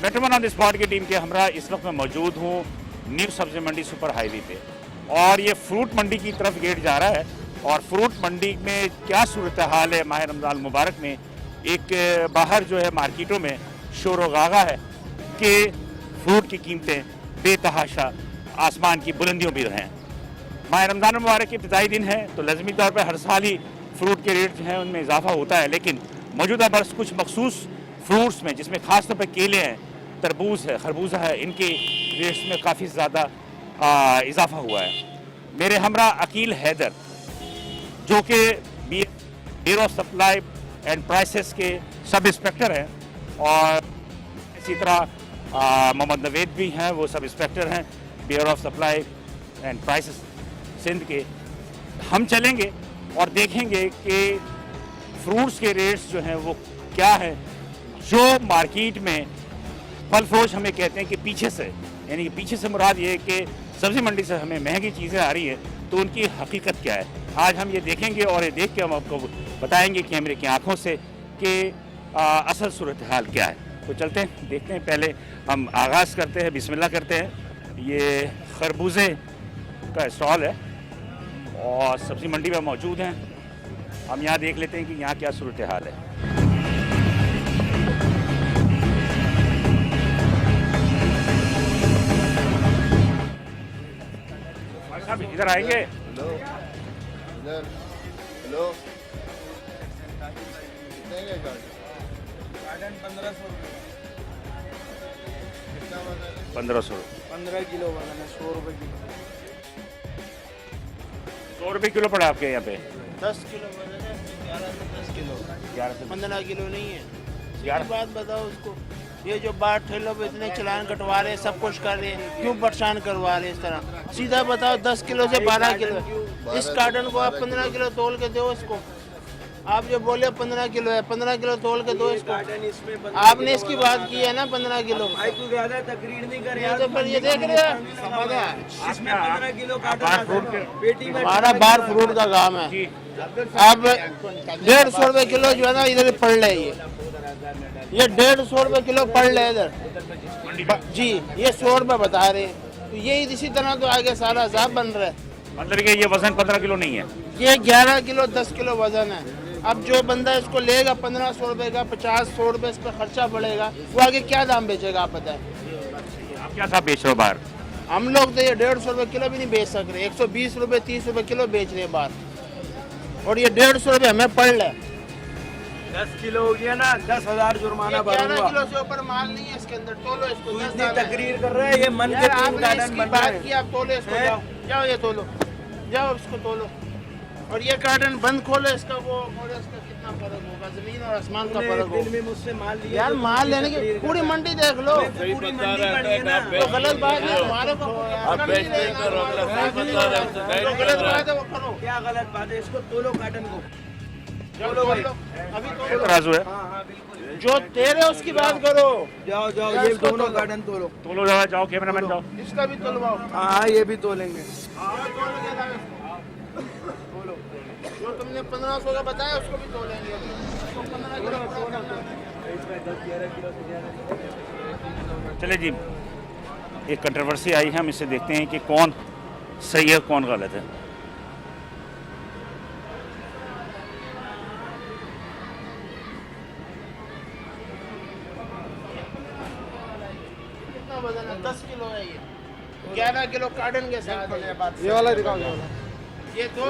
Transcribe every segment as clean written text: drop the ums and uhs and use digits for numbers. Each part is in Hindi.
Metro one on the spot की टीम के हमरा इस वक्त मैं मौजूद हूँ न्यू सब्जी मंडी सुपर हाईवे पे, और ये फ्रूट मंडी की तरफ गेट जा रहा है। और फ्रूट मंडी में क्या सूरत हाल है माह रमज़ान मुबारक में, एक बाहर जो है मार्केटों में शोर व गागा है कि फ्रूट की कीमतें बेतहाशा आसमान की बुलंदियों पर हैं। माह रमज़ान मुबारक के इब्तिदाई दिन है तो लाजमी तौर पर हर साल ही फ्रूट के रेट जो हैं उनमें इजाफा होता है, लेकिन मौजूदा बरस कुछ मखसूस फ्रूट्स में, जिसमें ख़ास तौर पर केले हैं, तरबूज है, खरबूजा है, इनके रेट्स में काफ़ी ज़्यादा इजाफा हुआ है। मेरे हमरा अकील हैदर जो कि bureau of supply and prices के सब इंस्पेक्टर हैं, और इसी तरह मोहम्मद नवेद भी हैं, वो सब इंस्पेक्टर हैं bureau of supply and prices Sindh के। हम चलेंगे और देखेंगे कि फ्रूट्स के रेट्स जो हैं वो क्या है। जो मार्केट में फल फरोश हमें कहते हैं कि पीछे से, यानी कि पीछे से मुराद ये है कि सब्ज़ी मंडी से हमें महंगी चीज़ें आ रही हैं, तो उनकी हकीकत क्या है, आज हम ये देखेंगे और ये देख के हम आपको बताएंगे कि कैमरे की आंखों से कि असल सूरत हाल क्या है। तो चलते हैं देखते हैं, पहले हम आगाज़ करते हैं, बिस्मिल्लाह करते हैं। ये खरबूजे का स्टॉल है और सब्ज़ी मंडी में मौजूद हैं। हम यहाँ देख लेते हैं कि यहाँ क्या सूरत हाल है। इधर आएंगे। हेलो इधर, हेलो कितने का गार्डन? 1500 कितना बना? 1500 15 किलो बनाना, 100 रुपये किलो। 100 रुपये किलो पड़ा आपके यहाँ पे? 10 किलो बनाना, 11 से 10 किलो, 11 से 15 किलो नहीं है। 11 बात बताओ उसको, ये जो बाहर ठेलों पे इतने चलान कटवा रहे हैं, सब कुछ कर रहे हैं, क्यों परेशान करवा रहे हैं इस तरह? सीधा बताओ, 10 किलो से 12 किलो, इस कार्टन को आप 15 किलो तोल के दो इसको। आप जो बोले 15 किलो है, 15 किलो तोल के दो इसको। आपने इसकी बात की है ना 15 किलो, तकरीर नहीं करे तो फिर ये देख रहे हैं इसमें 15 किलो पेटी में हमारा बाहर फ्रूट का काम है। अब 150 रुपए किलो जो है ना इधर पड़ रहे हैं, ये 150 रुपए किलो पड़ रहे इधर जी, ये 100 रुपए बता रहे हैं। तो ये इसी तरह तो आगे सारा हिसाब बन रहा है। मतलब कि ये वजन 15 किलो नहीं है, ये 11 किलो 10 किलो वजन है। अब जो बंदा इसको लेगा 1500 रुपए का, 50-100 रुपए इस पर खर्चा पड़ेगा, वो आगे क्या दाम बेचेगा आप बताएं? आप क्या साहब बेच रहे हो बाहर? हम लोग तो ये 150 रुपए किलो भी नहीं बेच सक रहे, 120 रुपए 30 रुपए किलो बेच रहे हैं बाहर, और ये 150 रुपए हमें पड़ रहा है। 10 किलो हो गया ना, 10,000 जुर्माना 11 किलो से ऊपर माल नहीं है इसके अंदर, तोलो इसको। तू इतनी तकरीर कर रहा है, ये मन के यार तीन आपने गार्डन इसकी बन बात रहे की, हैं। आप तोलो इसको, जाओ जाओ ये तोलो, जाओ इसको तोलो। और ये कार्टन बंद खोलो इसका, वो और इसका कितना फर्क होगा, जमीन और आसमान का फर्क दिन होगा। में मुझसे माल लिया यार तो माल लेने की पूरी मंडी देख लो, पूरी मंडी बनी है ना। तो गलत बात है हमारे को, जो गलत बात है वो करो। क्या गलत बात है? इसको तोलो कार्टन को। चलो भाई, अभी तोलो, तराजू है, हाँ हाँ बिल्कुल, जो तेरे उसकी बात करो। जाओ जाओ, यार ये इसको दोनों तोलो। कार्टन तोलो। तोलो जरा, जाओ कैमरामैन जाओ। इसका भी तोलवाओ। हाँ ये भी तोलेंगे। जो तुमने 1500 का बताया उसको भी तोलेंगे। उसको 15 किलो चले जी, एक कंट्रोवर्सी आई है, हम इसे देखते हैं कि कौन सही है कौन गलत है। कितना वजन है? 10 किलो है ये, 11 किलो कार्टन के साथ है। ये वाला दिखाओ, ये दो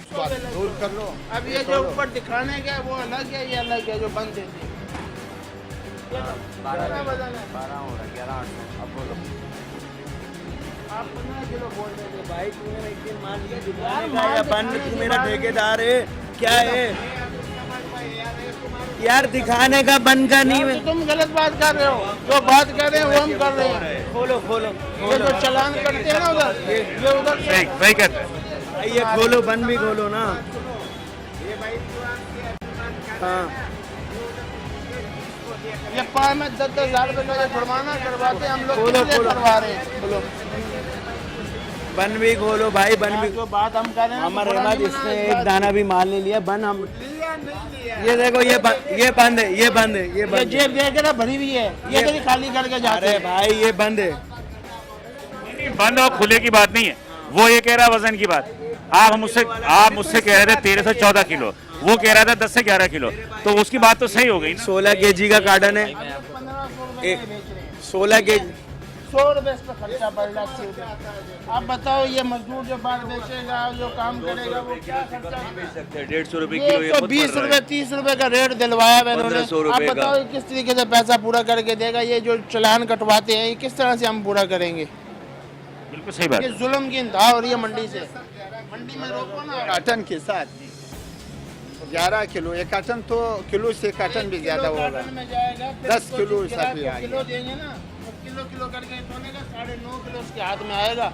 कार्टन दूर कर लो। अब ये जो ऊपर दिखाने का है वो अलग है, ये अलग है जो बंद देती है। कितना वजन है? 12 हो रहा है, 11,800। अब बोलो आप 15 किलो बोल रहे थे। भाई, तूने एक दिन मान लिया यार, दुकान का, माल या दिखाने बंद, तू की मेरा बात ठेकेदार है क्या है यार? दिखाने का बन का नहीं तो है। तुम गलत बात कर रहे हो, जो बात कर रहे हैं वो हम कर रहे हैं। खोलो खोलो ये जो चलान करते हैं ना उधर, ये उधर से सही सही कहते हैं। ये खोलो, बन भी खोलो ना। हाँ ये पाए में 10,000 रुपए का जो जुर्माना करवाते हैं हम लोग, खोलो, किस लिए खोलो। करवा रहे हैं? बोलो, बन भी खोलो भाई, बन भी। जो बात हम कर रहे हैं हमारे रहमत, इसने एक दाना भी माल नहीं लिया। बन हम लिया ये देखो ये बंद है, ये बंद है, ये ये बंद है। जेब देख ना भरी हुई है, ये कभी खाली करके जाते अरे हैं। भाई ये बंद है। बंद और खुले की बात नहीं है, वो ये कह रहा है वजन की बात। आप मुझसे कह रहे थे 13 से 14 किलो, वो कह रहा था 10 से 11 किलो, तो उसकी बात तो सही हो गई ना। 16 केजी का कार्टन है, 16 केजी। 100 रुपए इस पर खर्चा पड़ रहा है। आप बताओ ये मजदूर जो बाहर बेचेगा, जो काम करेगा, वो क्या खर्चा सकते हैं 150 रुपए ये किलो। ये तो खुद 20 पड़ रहा रुपए है। 30 रुपए का रेट दिलवाया है इन्होंने। 1500 आप रुपए बताओ का। ये किस तरीके से पैसा पूरा करके देगा? ये जो चालान कटवाते हैं, ये किस तरह से हम पूरा करेंगे? बिल्कुल सही बात ये है। जुल्म की इंतहा हो रही है मंडी से। मंडी में रोको ना। कार्टन के साथ 11 किलो, एक कार्टन तो किलो से कार्टन भी ज्यादा होगा। कार्टन में जाएगा, फिर 10 उसको किलो गिरा हिसाब के से आ किलो देंगे ना, तो किलो किलो करके तोलेगा, 9.5 किलो उसके हाथ में आएगा।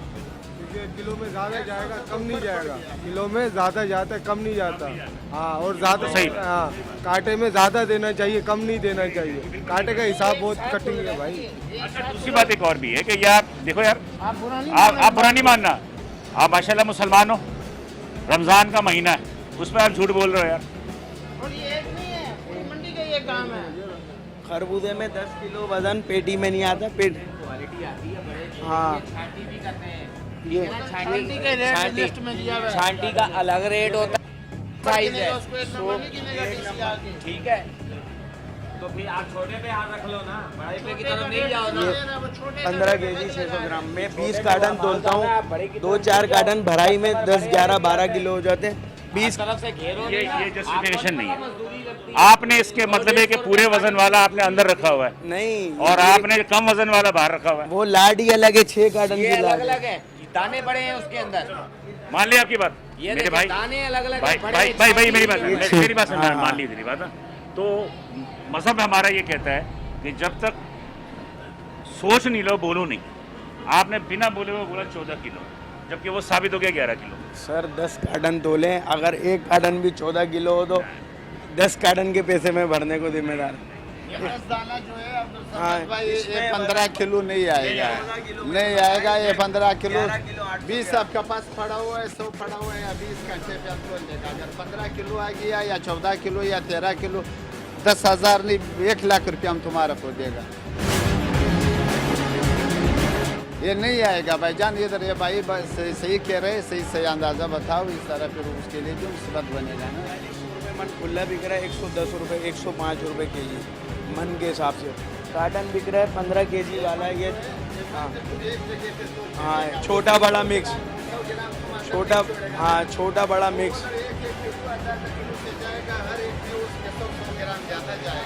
किलो में ज्यादा जाएगा, कम नहीं जाएगा। किलो में ज्यादा जाता है, कम नहीं जाता। हाँ, और ज्यादा सही। हाँ, कांटे में ज्यादा देना चाहिए, कम नहीं देना चाहिए। कांटे का हिसाब बहुत कठिन है भाई। अच्छा, दूसरी बात एक और भी है कि ये आप देखो यार, आप बुरा नहीं आप बुरा नहीं मानना, आप माशाल्लाह मुसलमान हो, रमजान का महीना है, उसमें आप झूठ बोल रहे हो यार। और ये एक नहीं है, पूरी मंडी का ये काम है। खरबूजे में 10 किलो वजन पेटी में नहीं आता। पेट हाँ, ये छांटी के रेट लिस्ट में दिया हुआ है। छांटी का अलग रेट होता है, साइज है। उसको एक नंबर नहीं गिनेगा किसी आगे। ठीक है, तो फिर आप छोटे पे हाथ रख लो ना, बड़े पे की तरफ नहीं जाओ ना। वो छोटे 15 केजी 600 ग्राम में 20 कार्टन तोलता हूँ। 2-4 कार्टन भराई में 10, 11, 12 किलो हो जाते हैं। 20 ये जस्टिफिकेशन नहीं है। आपने इसके मतलब है कि पूरे वजन वाला आपने अंदर रखा हुआ है नहीं, और आपने कम वजन वाला बाहर रखा हुआ है। वो लाड ही अलग है। 6 कार्टन की लाड है। अलग है, दाने बड़े हैं उसके अंदर। मान लिया आपकी बात ये मेरे देखिए, भाई। दाने अलग अलग भाई बड़े भाई भाई भाई मेरी बात ये मेरी बात समझ हाँ, मान ली तेरी बात है। तो मजहब हमारा ये कहता है कि जब तक सोच नहीं लो बोलो नहीं। आपने बिना बोले हुए बोला 14 किलो, जबकि वो साबित हो गया 11 किलो। सर 10 कार्टन तोले, अगर एक कार्टन भी 14 किलो हो तो 10 कार्टन के पैसे में भरने को जिम्मेदार। दाना जो है हाँ, भाई ये 15 किलो नहीं आएगा, नहीं आएगा ये 15 किलो। 20 आपका पास पड़ा हुआ है, 100 पड़ा हुआ है, या 20 घंटे पे आपको लेगा। अगर 15 किलो आ गया या 14 किलो या 13 किलो, 10,000 नहीं 1 लाख रुपया हम तुम्हारा को देगा। ये नहीं आएगा भाईजान। इधर ये भाई सही कह रहे, सही अंदाजा बताओ, इस तरह फिर उसके लिए भी मुसीबत बनेगा ना। 40 रुपये मन खुला बिक रहा है, 110 रुपये, 105 रुपये केजी मन के हिसाब से। कार्टन बिक रहा है 15 केजी वाला ये। हाँ हाँ, छोटा बड़ा मिक्स, छोटा बड़ा मिक्स।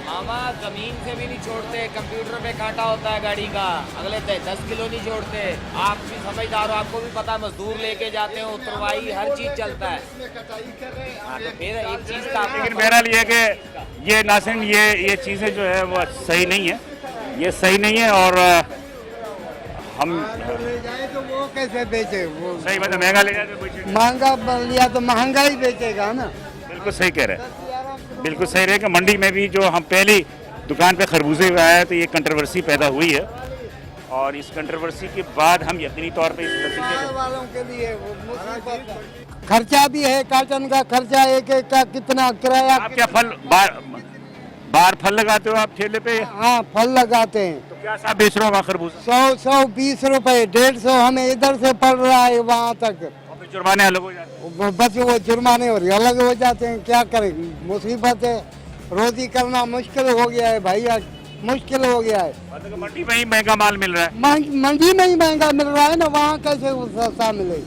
मामा जमीन से भी नहीं छोड़ते, कंप्यूटर पे काटा होता है गाड़ी का, अगले 10 किलो नहीं छोड़ते। आप भी समझदार हो, आपको भी पता है, मजदूर लेके जाते हैं, उतरवाई हर चीज चलता है। हाँ, तो फिर एक चीज का लेकिन बहरहाल ये कि ये नासिन ये चीज़ें जो है वो सही नहीं है, ये सही नहीं है। और हम ले जाए तो वो कैसे बेचे? वो सही मतलब महंगा ले जाते कोई चीज़। महंगा लिया तो महंगा ही बेचेगा ना। बिल्कुल सही कह रहे हैं, बिल्कुल सही रहे कि मंडी में भी जो हम पहली दुकान पे खरबूजे आए तो ये कंट्रोवर्सी पैदा हुई है, और इस कंट्रोवर्सी के बाद हम यकीनी तौर पे इस नतीजे वालों के लिए वो मुसीबत है। खर्चा भी है, कार्टन का खर्चा एक एक का कितना किराया। आप क्या फल बाहर फल लगाते हो आप ठेले पे? हाँ, फल लगाते हैं। तो क्या साहब बेच रहे हो वहाँ खरबूजा? 100-120 रुपए, 150 हमें इधर से पड़ रहा है वहाँ तक। और फिर जुर्माने अलग हो जाते हैं। बस वो जुर्माने और अलग हो जाते हैं, क्या करें? मुसीबत है, रोजी करना मुश्किल हो गया है भैया, मुश्किल हो गया है। मतलब कि मंडी में ही महंगा माल मिल रहा है। मंडी में ही महंगा मिल रहा है ना, वहाँ कैसे वो सस्ता मिले?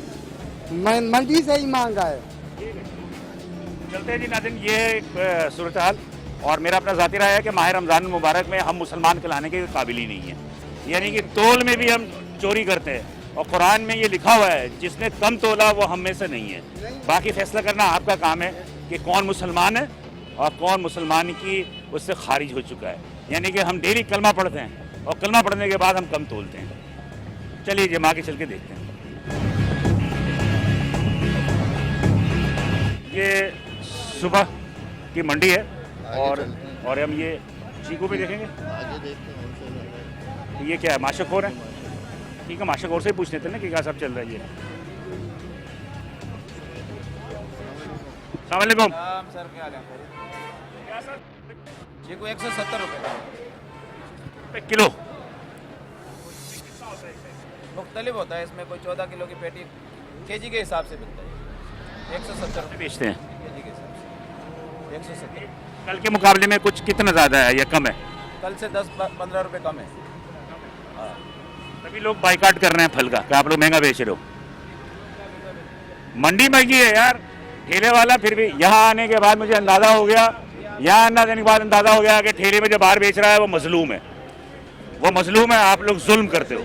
मंडी से ही महंगा है। चलते हैं जी नाज़रीन, ये एक सूरत हाल। और मेरा अपना ज़ाती राय है कि माह रमज़ान मुबारक में हम मुसलमान कहलाने के काबिल ही नहीं है, यानी कि तोल में भी हम चोरी करते हैं। और कुरान में ये लिखा हुआ है जिसने कम तोला वो हम में से नहीं है। बाकी फैसला करना आपका काम है कि कौन मुसलमान है और कौन मुसलमान की उससे खारिज हो चुका है। यानी कि हम डेली कलमा पढ़ते हैं और कलमा पढ़ने के बाद हम कम तोलते हैं। चलिए जमा के चल के देखते हैं। ये सुबह की मंडी है और हम ये चीकू भी देखेंगे। ये क्या है, माशकोर है? ठीक है, माशकोर से ही पूछ लेते हैं ना कि क्या सब चल रहा है। ये अस्सलाम वालेकुम सर क्या हाल है? चीकू 170 रुपये किलो। मुख्तलिफ होता है, इसमें कोई 14 किलो की पेटी केजी के हिसाब से मिलता है। 170 रुपये बेचते हैं केजी के हिसाब से 170। कल के मुकाबले में कुछ कितना ज़्यादा है या कम है? कल से 10-15 रुपये कम है। तभी लोग बाइकाट कर रहे हैं फल का कि आप लोग महंगा बेच रहे हो। मंडी महंगी है यार, ठेले वाला फिर भी यहाँ आने के बाद मुझे अंदाज़ा हो गया, यहाँ आने के बाद अंदाज़ा हो गया कि ठेले में जो बाहर बेच रहा है वो मजलूम है, वो मजलूम है। आप लोग जुल्म करते हो,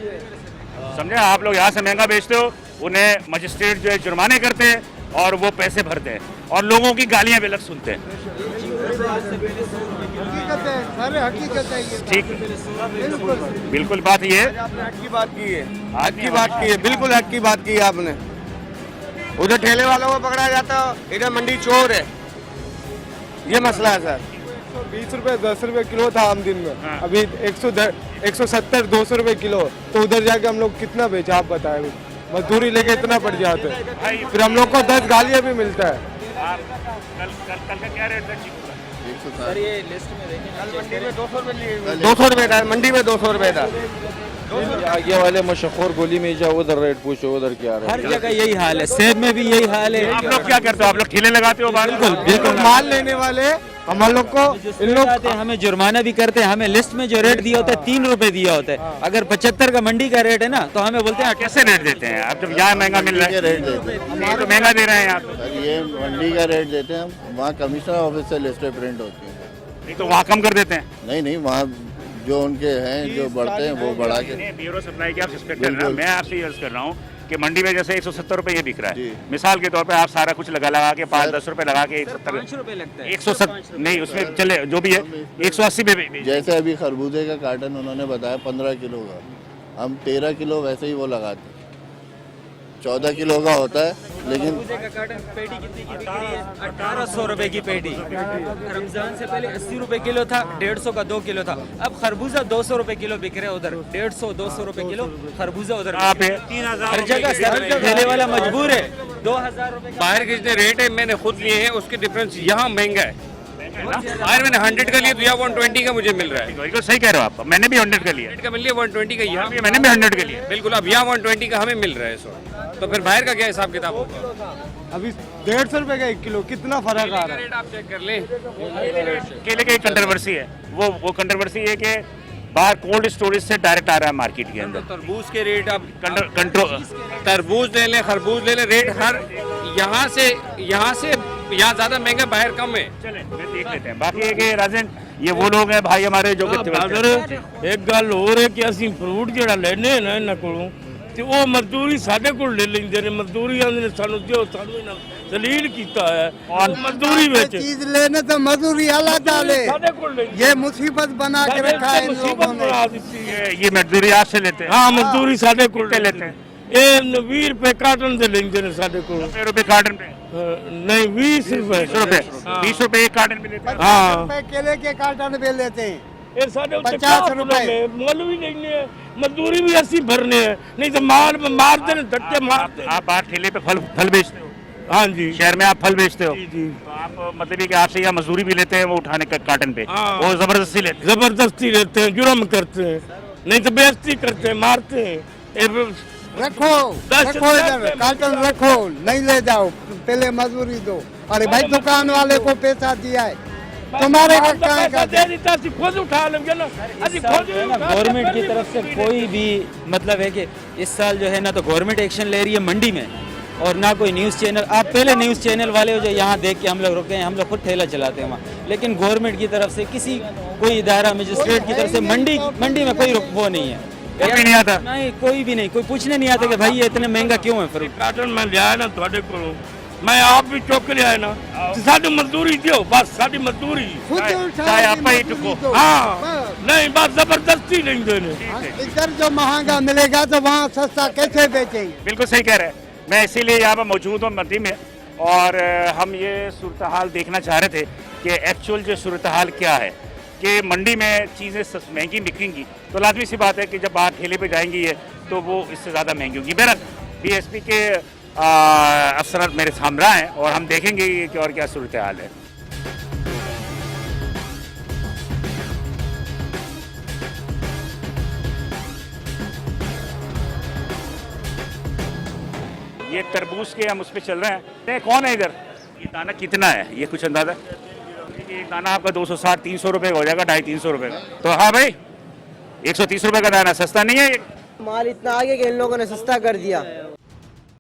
समझे? आप लोग यहाँ से महंगा बेचते हो, उन्हें मजिस्ट्रेट जो है जुर्माने करते हैं और वो पैसे भरते हैं और लोगों की गालियाँ भी अलग सुनते हैं। हकीकत है, सारे हकीकत है ये। ठीक, बिल्कुल बात ये है। आपने हक की बात की है, हक की बात की है, बिल्कुल हक की बात की है आपने। उधर ठेले वालों को पकड़ा जाता, इधर मंडी चोर है, ये मसला है सर। 20 रुपए 10 रुपए किलो था आम दिन में, हाँ। अभी 170-200 रुपए किलो। तो उधर जाके हम लोग कितना बेचे आप बताए? मजदूरी लेके इतना पड़ जाते हैं, फिर हम लोग को 10 गालियाँ भी मिलता है। कल का क्या रेट था चीकू का? सर ये लिस्ट में देखें, कल मंडी में 200 रुपए था, मंडी में 200 रुपए था। आगे वाले मशहूर गोली में जाओ, उधर रेट पूछो, उधर क्या रेट। हर जगह यही हाल है, सेब में भी यही हाल है। आप लोग क्या करते हो? आप लोग ठेले लगाते हो बाहर? बिल्कुल माल लेने वाले हम लोग को इन लोग आते हैं, हमें जुर्माना भी करते हैं। हमें लिस्ट में जो रेट दिया होता है 3 रुपए दिया होता है। अगर 75 का मंडी का रेट है ना, तो हमें बोलते हैं कैसे रेट देते हैं आप जब यहाँ महंगा मिल रहा है? रेट देते हैं ये तो महंगा दे रहे हैं यहाँ पे। सर, ये मंडी का रेट देते हैं, वहाँ कमिश्नर ऑफिस से लिस्टें प्रिंट होती हैं। नहीं तो वहाँ कम कर देते हैं। नहीं, वहाँ जो उनके हैं जो बढ़ते हैं वो बढ़ा के। नहीं, ब्यूरो सप्लाई की आप सस्पेक्ट कर रहे हैं, मैं आपसे ये अर्ज कर रहा हूँ कि मंडी में जैसे 170 रुपए ये बिक रहा है, जी। मिसाल के तौर पे आप सारा कुछ लगा के 5-10 रुपए लगा के 5 रुपए लगता है। 170 नहीं, उसमें चले जो भी है 180 पे भी। जैसे अभी खरबूजे का कार्टन उन्होंने बताया 15 किलो का, हम 13 किलो वैसे ही वो लगाते हैं। 14 किलो का होता है, लेकिन का कार्टन पेटी कितने की बिक रही है? 1800 रुपए की पेटी। रमजान से पहले 80 रुपए किलो था, 150 का 2 किलो था। अब खरबूजा 200 रुपए किलो बिक रहे हैं उधर, 150-200 रुपए किलो खरबूजा उधर। आप 3000 हर जगह ठेले वाला मजबूर है। 2000 रुपए बाहर के जितने रेट है मैंने खुद लिए हैं, उसके डिफरेंस यहाँ महंगा है। बाहर मैंने 100 का लिया तो यहाँ 120 का मुझे मिल रहा है। बिल्कुल सही कह रहे हो आप, मैंने भी 100 का लिया। 100 का मिल लिया, 120 का यहाँ भी मैंने भी 100 का लिया। बिल्कुल। अब यहाँ 120 का हमें मिल रहा है इस वक्त, तो फिर बाहर का क्या हिसाब किताब होगा? अभी 150 रुपए का 1 किलो, कितना फर्क आ रहा है? रेट आप चेक कर लें। केले की एक कंट्रोवर्सी है, वो कंट्रोवर्सी है कि बाहर कोल्ड स्टोरेज से डायरेक्ट आ रहा है मार्केट के अंदर। तरबूज के रेट आप कंट्रोल तरबूज ले लें, खरबूज ले लें, रेट हर यहाँ से यहाँ ज़्यादा महंगा, बाहर कम है। चले मैं देख लेते हैं। बाकी है कि राजन ये वो लोग हैं भाई हमारे जो कि एक गल होर है कि ਅਸੀਂ ਫਰੂਟ ਜਿਹੜਾ ਲੈਨੇ ਨਾ ਇਹਨਾਂ ਕੋਲੋਂ ਤੇ ਉਹ ਮਜ਼ਦੂਰੀ ਸਾਡੇ ਕੋਲ ਲੈ ਲੈਂਦੇ ਨੇ। ਮਜ਼ਦੂਰੀ ਆਂਦੇ ਨੇ ਸਾਨੂੰ ਦਿਓ, ਸਾਨੂੰ ਇਹਨਾਂ ਜ਼ਲੀਲ ਕੀਤਾ ਹੈ और ਮਜ਼ਦੂਰੀ ਵਿੱਚ चीज लेने तो मजदूरी अलग डाले, ਸਾਡੇ ਕੋਲ ਲੈਂਦੇ ये मुसीबत बना के रखा है इन लोगों मुसीबत ने। बना ਦਿੱਤੀ है। ये मजदूरी आपसे लेते हैं। ਹਾਂ ਮਜ਼ਦੂਰੀ ਸਾਡੇ ਕੋਲ कितने लेते हैं? ਇਹ 20 रुपए ਕਾਟਨ ਦੇ ਲੈਂਦੇ ਨੇ ਸਾਡੇ ਕੋਲ। रुपए कार्टन पे नहीं 20 रुपए 20 रुपए एक कार्टन पे लेते हैं। 50 रुपए केले के कार्टन पे लेते हैं। ਇਹ ਸਾਡੇ ਉੱਤੇ 50 रुपए। ਮੁੱਲ ਵੀ ਲੈਣੇ ਆ, ਮਜ਼ਦੂਰੀ ਵੀ ਅਸੀਂ ਭਰਨੇ ਆ, नहीं तो माल मारते ने, धक्के मारते हैं। आप बाहर ठेले पे फल बेचते हो? हाँ जी, शहर में आप फल बेचते हो? जी जी। तो आप मतलब ये कि आपसे यहाँ मजदूरी भी लेते हैं वो उठाने का कार्टन पे, हाँ। वो जबरदस्ती लेते हैं? जबरदस्ती लेते हैं, जुर्म करते हैं, नहीं तो बेइज्जती करते हैं, मारते हैं। रखो रखो इधर कार्टन रखो, नहीं ले जाओ, पहले मजदूरी दो। अरे भाई दुकान वाले को पैसा दिया है, तुम्हारे का क्या करते? खुद उठा लेंगे ना, गवर्नमेंट की तरफ से कोई भी मतलब है कि इस साल जो है ना तो गवर्नमेंट एक्शन ले रही है मंडी में, और ना कोई न्यूज़ चैनल। आप पहले न्यूज़ चैनल वाले हो जो यहाँ देख के हम लोग रुके हैं, हम लोग खुद ठेला चलाते हैं वहाँ, लेकिन गवर्नमेंट की तरफ से किसी कोई इदारा मजिस्ट्रेट की तरफ से मंडी में कोई वो नहीं है। कोई भी नहीं आता? नहीं, कोई भी नहीं, कोई पूछने नहीं आता कि भाई ये इतने महंगा क्यों है फ्रूट। ਕਾਟਨ ਮੈਂ ਲਿਆ ਨਾ ਤੁਹਾਡੇ ਕੋਲੋਂ, ਮੈਂ ਆਪ ਵੀ ਚੁੱਕ ਲਿਆ ਨਾ, ਤੇ ਸਾਡੀ ਮਜ਼ਦੂਰੀ ਦਿਓ, ਬਸ ਸਾਡੀ ਮਜ਼ਦੂਰੀ। खुद चाहे उठा आप ही चुको। हाँ, नहीं बस जबरदस्ती लेंगे ने। इधर जो महंगा मिलेगा तो वहाँ सस्ता कैसे बेचेंगे? बिल्कुल सही कह रहे हैं। मैं इसीलिए यहाँ पर मौजूद हूँ मंडी में, और हम ये सूरत हाल देखना चाह रहे थे कि एक्चुअल जो सूरत हाल क्या है, कि मंडी में चीज़ें महंगी बिकेंगी तो लाजमी सी बात है कि जब बाहर ठेले पे जाएंगी ये तो वो इससे ज़्यादा महंगी होगी। बहरहाल बीएसपी के अफसर मेरे सामने हैं और हम देखेंगे कि और क्या सूरत हाल है। ये तरबूज के हम उस पर चल रहे हैं। ये कौन है इधर? ये दाना कितना है, ये कुछ अंदाजा? एक दाना आपका 260-300 रुपये का हो जाएगा, 250-300 रुपये का। तो हाँ भाई, 130 रुपये का दाना सस्ता नहीं है ये। माल इतना आगे कि इन लोगों ने सस्ता कर दिया।